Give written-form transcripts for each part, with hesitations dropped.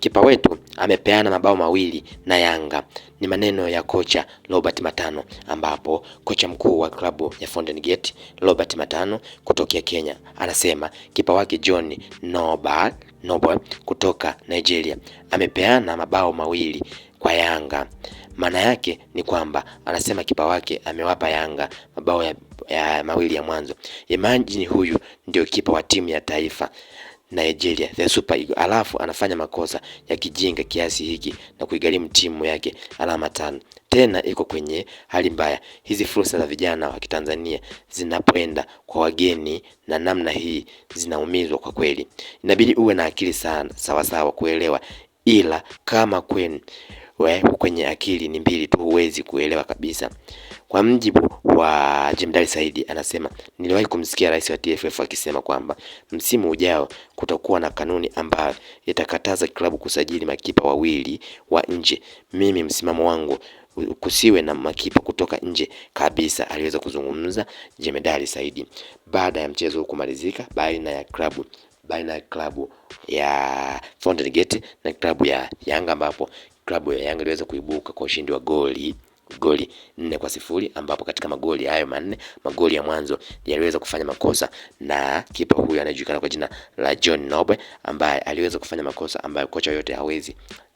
kipa wetu amepeana mabao mawili na Yanga. Ni maneno ya kocha Robert Matano, ambapo kocha mkuu wa klabu ya Fountain Gate Robert Matano kutokea Kenya anasema kipa wake John Noble kutoka Nigeria amepeana mabao mawili kwa Yanga. Maana yake ni kwamba anasema kipa wake amewapa Yanga mabao ya mawili ya mwanzo. Imagine huyu ndio kipa wa timu ya taifa Nigeria, the Super Eagles, alafu anafanya makosa ya kijinga kiasi hiki na kuigharimu timu yake alama 5. Tena iko kwenye hali mbaya. Hizi fursa za vijana wa Kitanzania zinapoenda kwa wageni na namna hii zinaumizwa kwa kweli. Inabidi uwe na akili sana sawa kuelewa, ila kama kwenye akili ni mbili tu huwezi kuelewa kabisa. Kwa mjibu wa Jemdari Saidi anasema, niliwahi kumsikia rais wa TFF akisema kwamba msimu ujao kutakuwa na kanuni ambayo itakataza klabu kusajili makipa wawili wa nje. Mimi msimamo wangu kusiwe na makipa kutoka nje kabisa, aliweza kuzungumza Jemdari Saidi baada ya mchezo kumalizika baina ya klabu ya Fountain Gate na klabu ya Yanga, ambapo klabu ya Yanga iliweza kuibuka kwa ushindi wa goli 4-0, ambapo katika magoli hayo manne, magoli ya mwanzo yaliweza kufanya makosa na kipa huyu anajulikana kwa jina la John Noble, ambaye aliweza kufanya makosa ambayo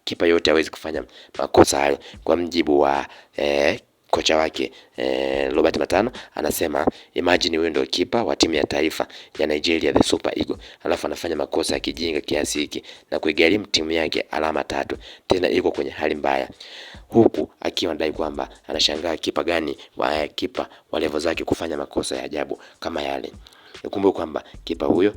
kipa yote hawezi kufanya makosa hayo. Kwa mjibu wa kocha wake Robert Matano anasema, imagine wewe ndio kipa wa timu ya taifa ya Nigeria, the Super Eagles, alafu anafanya makosa ya kijinga kiasi hiki na kuigharimu timu yake alama 3, tena iko kwenye hali mbaya, huku akiwa anadai kwamba anashangaa kipa wa level zake kufanya makosa ya ajabu kama yale. Nikumbuke kwamba kipa huyo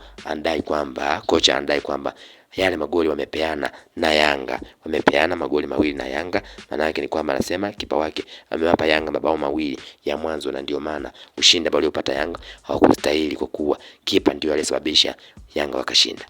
kocha anadai kwamba yale magoli wamepeana na Yanga, wamepeana magoli mawili na Yanga. Maana yake ni kwamba anasema kipa wake amewapa Yanga mabao mawili ya mwanzo, na ndio maana ushindi ambao waliopata Yanga hawakustahili, kwa kuwa kipa ndio aliyesababisha Yanga wakashinda.